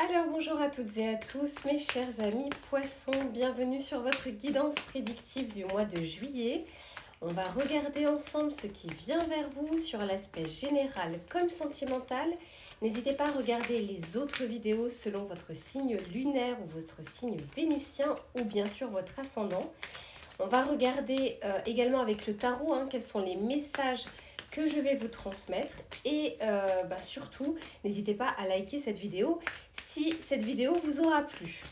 Alors bonjour à toutes et à tous mes chers amis poissons, bienvenue sur votre guidance prédictive du mois de juillet. On va regarder ensemble ce qui vient vers vous sur l'aspect général comme sentimental. N'hésitez pas à regarder les autres vidéos selon votre signe lunaire ou votre signe vénusien ou bien sûr votre ascendant. On va regarder également avec le tarot quels sont les messages que je vais vous transmettre et surtout n'hésitez pas à liker cette vidéo si cette vidéo vous aura plu.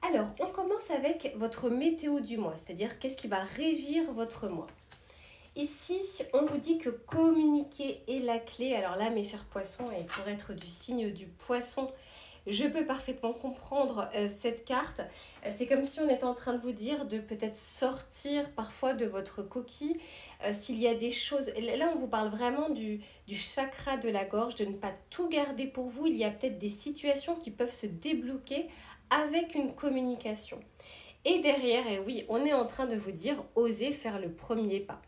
Alors on commence avec votre météo du mois, c'est-à-dire qu'est-ce qui va régir votre mois. Ici on vous dit que communiquer est la clé. Alors là mes chers poissons, et pour être du signe du poisson, je peux parfaitement comprendre cette carte. C'est comme si on était en train de vous dire de peut-être sortir parfois de votre coquille. S'il y a des choses... Là, on vous parle vraiment du chakra de la gorge, de ne pas tout garder pour vous. Il y a peut-être des situations qui peuvent se débloquer avec une communication. Et derrière, et oui, on est en train de vous dire, osez faire le premier pas.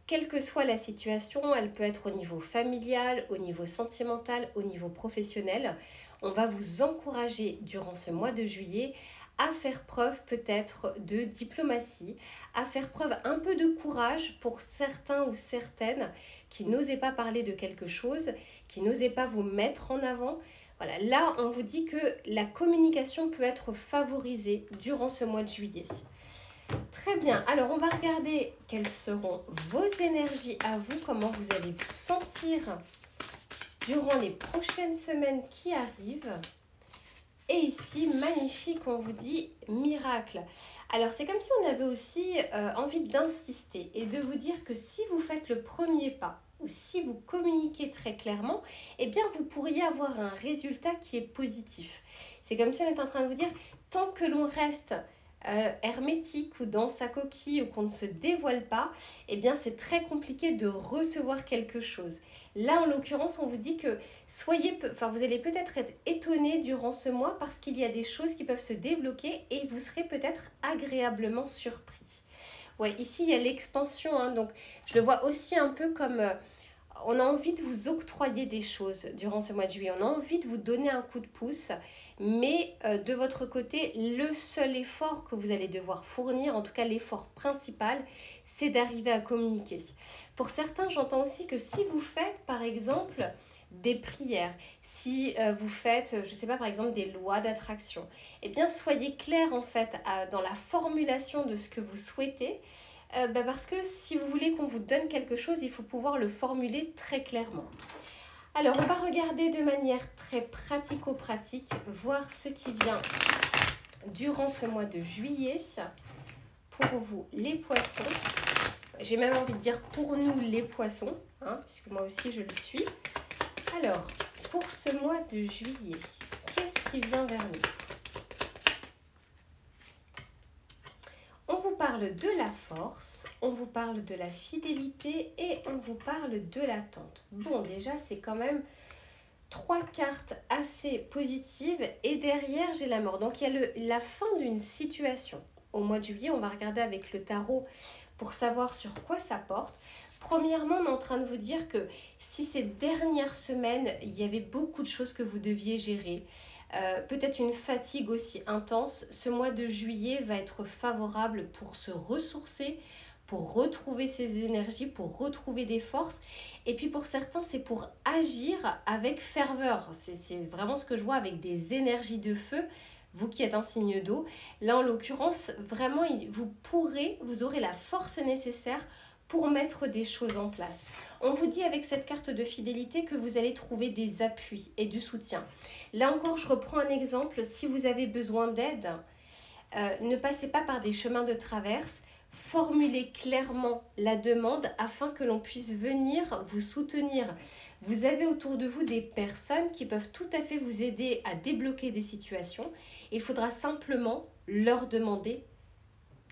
Quelle que soit la situation, elle peut être au niveau familial, au niveau sentimental, au niveau professionnel. On va vous encourager durant ce mois de juillet à faire preuve peut-être de diplomatie, à faire preuve un peu de courage pour certains ou certaines qui n'osaient pas parler de quelque chose, qui n'osaient pas vous mettre en avant. Voilà, là on vous dit que la communication peut être favorisée durant ce mois de juillet. Très bien, alors on va regarder quelles seront vos énergies à vous, comment vous allez vous sentir durant les prochaines semaines qui arrivent. Et ici, magnifique, on vous dit miracle. Alors c'est comme si on avait aussi envie d'insister et de vous dire que si vous faites le premier pas ou si vous communiquez très clairement, eh bien vous pourriez avoir un résultat qui est positif. C'est comme si on était en train de vous dire, tant que l'on reste hermétique ou dans sa coquille ou qu'on ne se dévoile pas, eh bien c'est très compliqué de recevoir quelque chose. Là en l'occurrence on vous dit que vous allez peut-être être étonné durant ce mois parce qu'il y a des choses qui peuvent se débloquer et vous serez peut-être agréablement surpris. Ouais, ici il y a l'expansion, donc je le vois aussi un peu comme on a envie de vous octroyer des choses durant ce mois de juillet, on a envie de vous donner un coup de pouce. Mais de votre côté, le seul effort que vous allez devoir fournir, en tout cas l'effort principal, c'est d'arriver à communiquer. Pour certains, j'entends aussi que si vous faites par exemple des prières, si vous faites, je ne sais pas, par exemple des lois d'attraction, eh bien soyez clair en fait dans la formulation de ce que vous souhaitez, parce que si vous voulez qu'on vous donne quelque chose, il faut pouvoir le formuler très clairement. Alors, on va regarder de manière très pratico-pratique, voir ce qui vient durant ce mois de juillet pour vous les poissons. J'ai même envie de dire pour nous les poissons, puisque moi aussi je le suis. Alors, pour ce mois de juillet, qu'est-ce qui vient vers nous ? On vous parle de la force, on vous parle de la fidélité et on vous parle de l'attente. Bon, déjà, c'est quand même 3 cartes assez positives et derrière, j'ai la mort. Donc, il y a la fin d'une situation. Au mois de juillet, on va regarder avec le tarot pour savoir sur quoi ça porte. Premièrement, on est en train de vous dire que si ces dernières semaines, il y avait beaucoup de choses que vous deviez gérer, peut-être une fatigue aussi intense, ce mois de juillet va être favorable pour se ressourcer, pour retrouver ses énergies, pour retrouver des forces. Et puis pour certains, c'est pour agir avec ferveur. C'est vraiment ce que je vois avec des énergies de feu. Vous qui êtes un signe d'eau, là en l'occurrence, vraiment, vous aurez la force nécessaire pour mettre des choses en place. On vous dit avec cette carte de fidélité que vous allez trouver des appuis et du soutien. Là encore, je reprends un exemple. Si vous avez besoin d'aide, ne passez pas par des chemins de traverse. Formulez clairement la demande afin que l'on puisse venir vous soutenir. Vous avez autour de vous des personnes qui peuvent tout à fait vous aider à débloquer des situations. Il faudra simplement leur demander.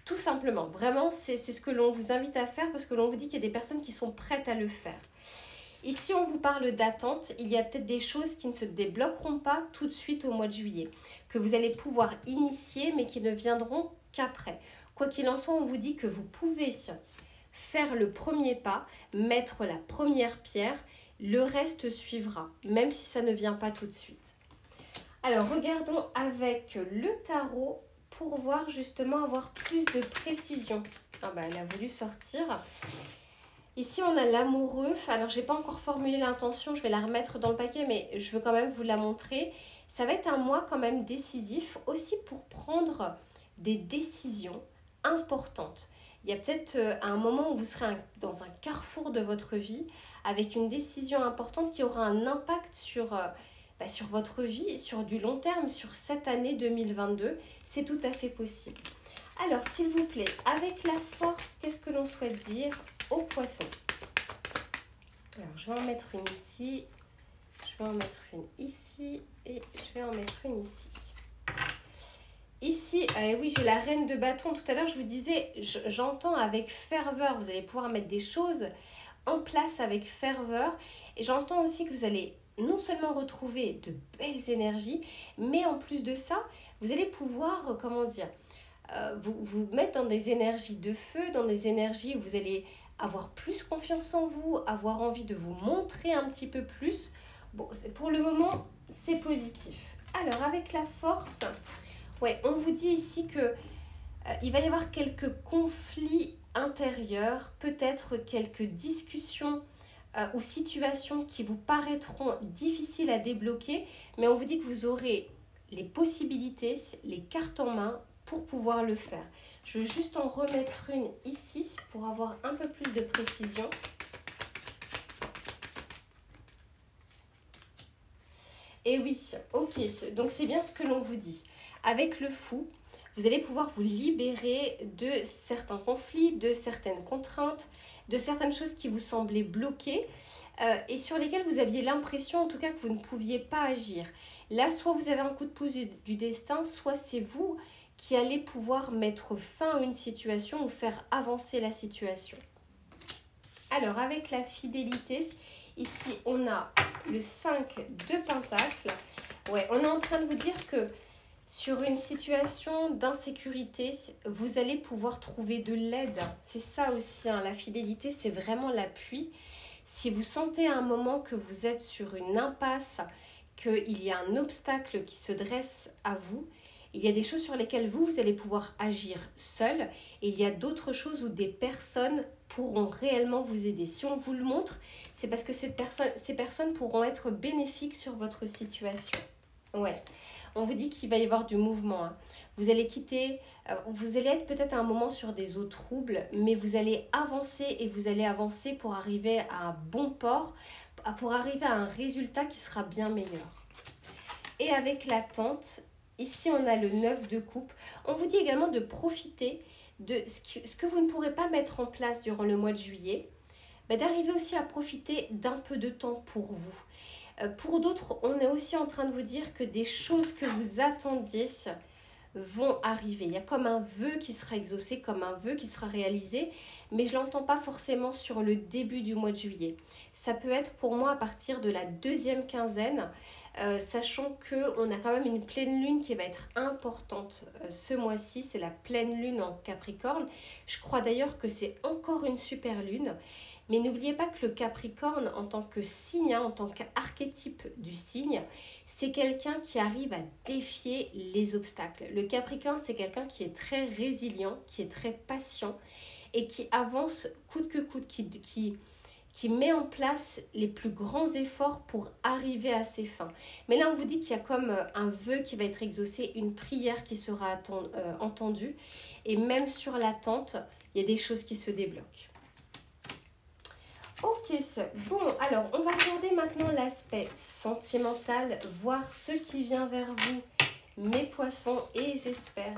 Tout simplement, vraiment, c'est ce que l'on vous invite à faire parce que l'on vous dit qu'il y a des personnes qui sont prêtes à le faire. Ici, on vous parle d'attente. Il y a peut-être des choses qui ne se débloqueront pas tout de suite au mois de juillet, que vous allez pouvoir initier, mais qui ne viendront qu'après. Quoi qu'il en soit, on vous dit que vous pouvez faire le premier pas, mettre la première pierre, le reste suivra, même si ça ne vient pas tout de suite. Alors, regardons avec le tarot pour voir justement avoir plus de précision. Ah bah, elle a voulu sortir. Ici, on a l'amoureux. Alors, j'ai pas encore formulé l'intention, je vais la remettre dans le paquet, mais je veux quand même vous la montrer. Ça va être un mois quand même décisif, aussi pour prendre des décisions importantes. Il y a peut-être un moment où vous serez dans un carrefour de votre vie, avec une décision importante qui aura un impact sur votre vie, sur du long terme, sur cette année 2022. C'est tout à fait possible. Alors, s'il vous plaît, avec la force, qu'est-ce que l'on souhaite dire aux poissons? Alors, je vais en mettre une ici, je vais en mettre une ici et je vais en mettre une ici. Ici, oui, j'ai la reine de bâton. Tout à l'heure, je vous disais, j'entends avec ferveur. Vous allez pouvoir mettre des choses en place avec ferveur. Et j'entends aussi que vous allez non seulement retrouver de belles énergies, mais en plus de ça, vous allez pouvoir, comment dire, vous mettre dans des énergies de feu, dans des énergies où vous allez avoir plus confiance en vous, avoir envie de vous montrer un petit peu plus. Bon, pour le moment, c'est positif. Alors, avec la force, ouais, on vous dit ici que il va y avoir quelques conflits intérieurs, peut-être quelques discussions ou situations qui vous paraîtront difficiles à débloquer, mais on vous dit que vous aurez les possibilités, les cartes en main pour pouvoir le faire. Je vais juste en remettre une ici pour avoir un peu plus de précision. Et oui, ok, donc c'est bien ce que l'on vous dit. Avec le fou, vous allez pouvoir vous libérer de certains conflits, de certaines contraintes, de certaines choses qui vous semblaient bloquées et sur lesquelles vous aviez l'impression en tout cas que vous ne pouviez pas agir. Là, soit vous avez un coup de pouce du destin, soit c'est vous qui allez pouvoir mettre fin à une situation ou faire avancer la situation. Alors, avec la fidélité, ici, on a le 5 de Pentacles. Ouais, on est en train de vous dire que sur une situation d'insécurité, vous allez pouvoir trouver de l'aide. C'est ça aussi, hein, la fidélité, c'est vraiment l'appui. Si vous sentez à un moment que vous êtes sur une impasse, qu'il y a un obstacle qui se dresse à vous, il y a des choses sur lesquelles vous allez pouvoir agir seul et il y a d'autres choses où des personnes pourront réellement vous aider. Si on vous le montre, c'est parce que ces personnes pourront être bénéfiques sur votre situation. Ouais. On vous dit qu'il va y avoir du mouvement. Hein. Vous allez quitter, vous allez être peut-être à un moment sur des eaux troubles, mais vous allez avancer et vous allez avancer pour arriver à un bon port, pour arriver à un résultat qui sera bien meilleur. Et avec l'attente, ici on a le 9 de coupe. On vous dit également de profiter de ce que vous ne pourrez pas mettre en place durant le mois de juillet, d'arriver aussi à profiter d'un peu de temps pour vous. Pour d'autres, on est aussi en train de vous dire que des choses que vous attendiez vont arriver. Il y a comme un vœu qui sera exaucé, comme un vœu qui sera réalisé, mais je ne l'entends pas forcément sur le début du mois de juillet. Ça peut être pour moi à partir de la deuxième quinzaine, sachant qu'on a quand même une pleine lune qui va être importante ce mois-ci. C'est la pleine lune en Capricorne. Je crois d'ailleurs que c'est encore une super lune. Mais n'oubliez pas que le Capricorne, en tant que signe, en tant qu'archétype du signe, c'est quelqu'un qui arrive à défier les obstacles. Le Capricorne, c'est quelqu'un qui est très résilient, qui est très patient et qui avance coûte que coûte, qui met en place les plus grands efforts pour arriver à ses fins. Mais là, on vous dit qu'il y a comme un vœu qui va être exaucé, une prière qui sera entendue. Et même sur l'attente, il y a des choses qui se débloquent. Ok, bon, alors on va regarder maintenant l'aspect sentimental, voir ce qui vient vers vous, mes poissons, et j'espère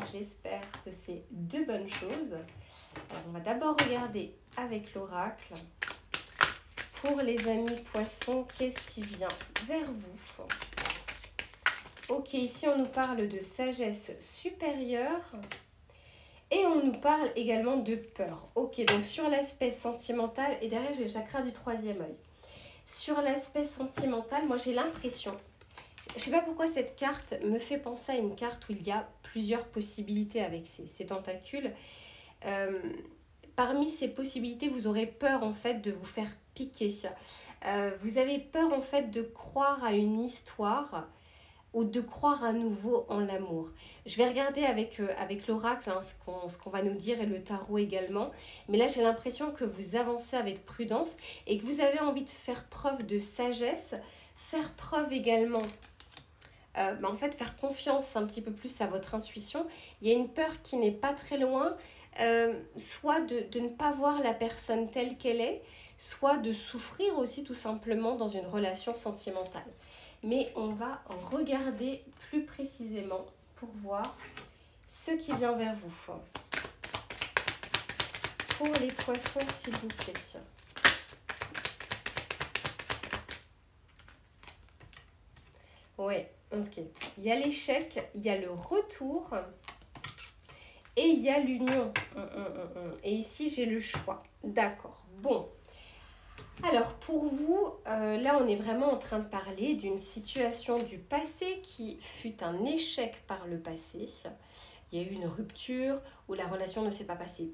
que c'est de bonnes choses. Alors on va d'abord regarder avec l'oracle. Pour les amis poissons, qu'est-ce qui vient vers vous? Ok, ici on nous parle de sagesse supérieure. Et on nous parle également de peur. Ok, donc sur l'aspect sentimental, et derrière j'ai le chakra du troisième œil. Sur l'aspect sentimental, moi j'ai l'impression, je ne sais pas pourquoi cette carte me fait penser à une carte où il y a plusieurs possibilités avec ces tentacules. Parmi ces possibilités, vous aurez peur en fait de vous faire piquer. Vous avez peur en fait de croire à une histoire ou de croire à nouveau en l'amour. Je vais regarder avec l'oracle hein, ce qu'on va nous dire et le tarot également. Mais là, j'ai l'impression que vous avancez avec prudence et que vous avez envie de faire preuve de sagesse, faire preuve également, en fait, faire confiance un petit peu plus à votre intuition. Il y a une peur qui n'est pas très loin, soit de ne pas voir la personne telle qu'elle est, soit de souffrir aussi tout simplement dans une relation sentimentale. Mais on va regarder plus précisément pour voir ce qui vient vers vous. Pour les poissons, s'il vous plaît. Ouais, ok. Il y a l'échec, il y a le retour et il y a l'union. Et ici, j'ai le choix. D'accord. Bon. Alors, pour vous, là, on est vraiment en train de parler d'une situation du passé qui fut un échec par le passé. Il y a eu une rupture où la relation ne s'est pas passée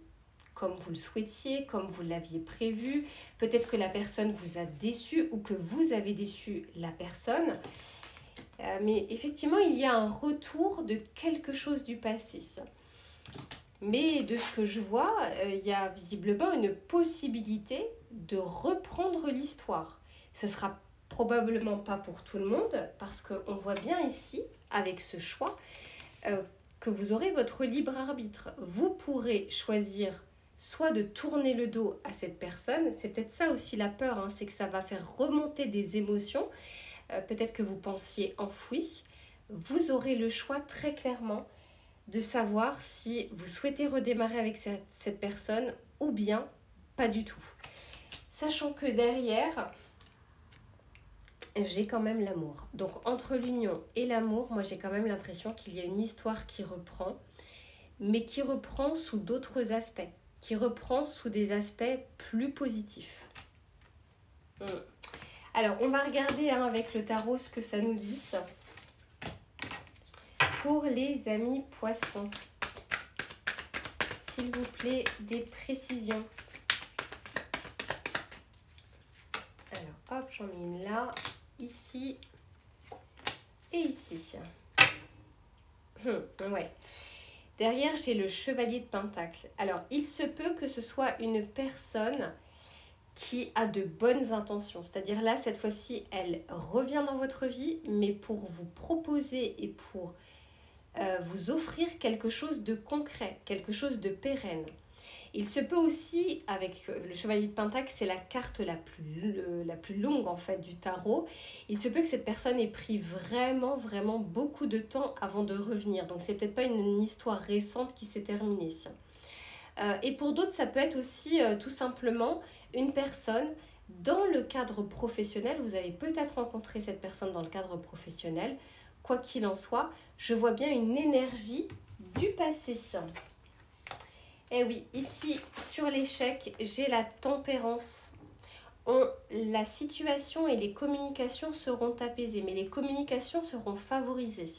comme vous le souhaitiez, comme vous l'aviez prévu. Peut-être que la personne vous a déçu ou que vous avez déçu la personne. Mais effectivement, il y a un retour de quelque chose du passé. Mais de ce que je vois, il y a visiblement une possibilité de reprendre l'histoire. Ce sera probablement pas pour tout le monde, parce qu'on voit bien ici, avec ce choix, que vous aurez votre libre arbitre. Vous pourrez choisir soit de tourner le dos à cette personne, c'est peut-être ça aussi la peur, hein, c'est que ça va faire remonter des émotions, peut-être que vous pensiez enfouies. Vous aurez le choix très clairement de savoir si vous souhaitez redémarrer avec cette personne ou bien pas du tout. Sachant que derrière, j'ai quand même l'amour. Donc entre l'union et l'amour, moi j'ai quand même l'impression qu'il y a une histoire qui reprend, mais qui reprend sous d'autres aspects, qui reprend sous des aspects plus positifs. Alors on va regarder hein, avec le tarot ce que ça nous dit. Pour les amis poissons, s'il vous plaît, des précisions. Alors, hop, j'en mets une là, ici et ici. Ouais. Derrière, j'ai le chevalier de Pentacle. Alors, il se peut que ce soit une personne qui a de bonnes intentions. C'est-à-dire là, cette fois-ci, elle revient dans votre vie, mais pour vous proposer et pour vous offrir quelque chose de concret, quelque chose de pérenne. Il se peut aussi, avec le chevalier de Pentacle, c'est la carte la plus longue en fait du tarot, il se peut que cette personne ait pris vraiment beaucoup de temps avant de revenir. Donc c'est peut-être pas une histoire récente qui s'est terminée. Et pour d'autres, ça peut être aussi tout simplement une personne dans le cadre professionnel. Vous avez peut-être rencontré cette personne dans le cadre professionnel. Quoi qu'il en soit, je vois bien une énergie du passé. Et oui, ici, sur l'échec, j'ai la tempérance. La situation et les communications seront apaisées, mais les communications seront favorisées.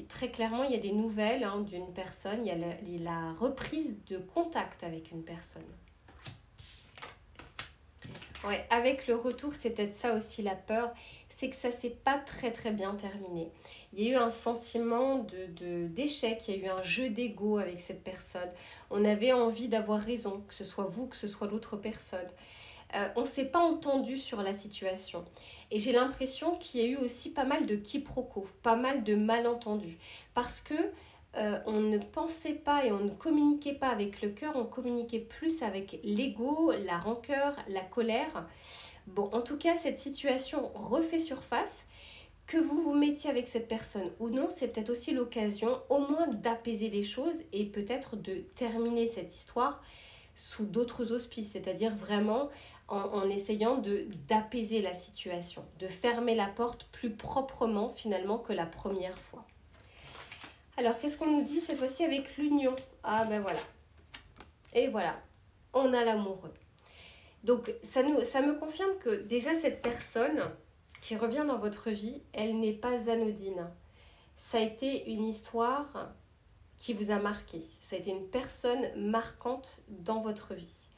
Très clairement, il y a des nouvelles hein, d'une personne, il y a la reprise de contact avec une personne. Ouais, avec le retour, c'est peut-être ça aussi la peur, c'est que ça s'est pas très bien terminé. Il y a eu un sentiment d'échec, il y a eu un jeu d'ego avec cette personne. On avait envie d'avoir raison, que ce soit vous, que ce soit l'autre personne. On ne s'est pas entendu sur la situation. Et j'ai l'impression qu'il y a eu aussi pas mal de quiproquos, pas mal de malentendus. Parce que on ne pensait pas et on ne communiquait pas avec le cœur, on communiquait plus avec l'ego, la rancœur, la colère. Bon, en tout cas, cette situation refait surface. Que vous vous mettiez avec cette personne ou non, c'est peut-être aussi l'occasion au moins d'apaiser les choses et peut-être de terminer cette histoire sous d'autres auspices, c'est-à-dire vraiment en essayant d'apaiser la situation, de fermer la porte plus proprement finalement que la première fois. Alors, qu'est-ce qu'on nous dit cette fois-ci avec l'union? Ah ben voilà. Et voilà, on a l'amoureux. Donc, ça me confirme que déjà cette personne qui revient dans votre vie, elle n'est pas anodine. Ça a été une histoire qui vous a marqué. Ça a été une personne marquante dans votre vie.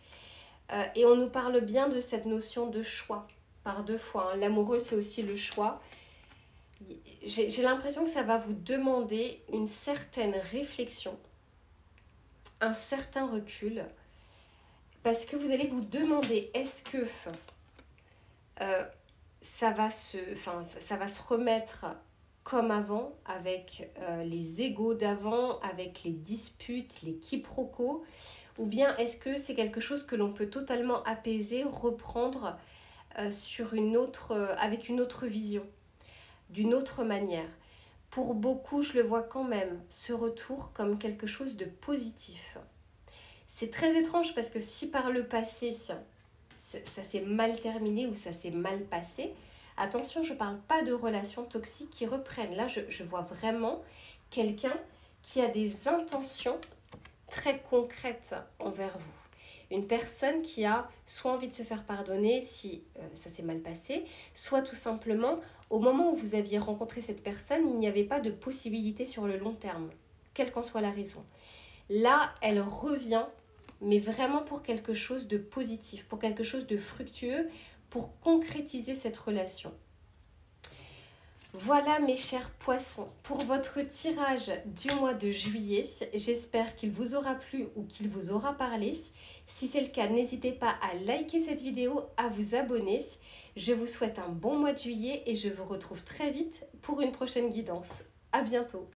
Et on nous parle bien de cette notion de choix, par deux fois. Hein. L'amoureux, c'est aussi le choix. J'ai l'impression que ça va vous demander une certaine réflexion, un certain recul, parce que vous allez vous demander, est-ce que ça va se remettre comme avant, avec les égos d'avant, avec les disputes, les quiproquos, ou bien est-ce que c'est quelque chose que l'on peut totalement apaiser, reprendre avec une autre vision, d'une autre manière. Pour beaucoup, je le vois quand même, ce retour comme quelque chose de positif. C'est très étrange parce que si par le passé, ça s'est mal terminé ou ça s'est mal passé, attention, je ne parle pas de relations toxiques qui reprennent. Là, je vois vraiment quelqu'un qui a des intentions très concrètes envers vous. Une personne qui a soit envie de se faire pardonner si ça s'est mal passé, soit tout simplement, au moment où vous aviez rencontré cette personne, il n'y avait pas de possibilité sur le long terme, quelle qu'en soit la raison. Là, elle revient, mais vraiment pour quelque chose de positif, pour quelque chose de fructueux, pour concrétiser cette relation. Voilà mes chers poissons, pour votre tirage du mois de juillet. J'espère qu'il vous aura plu ou qu'il vous aura parlé. Si c'est le cas, n'hésitez pas à liker cette vidéo, à vous abonner. Je vous souhaite un bon mois de juillet et je vous retrouve très vite pour une prochaine guidance. À bientôt.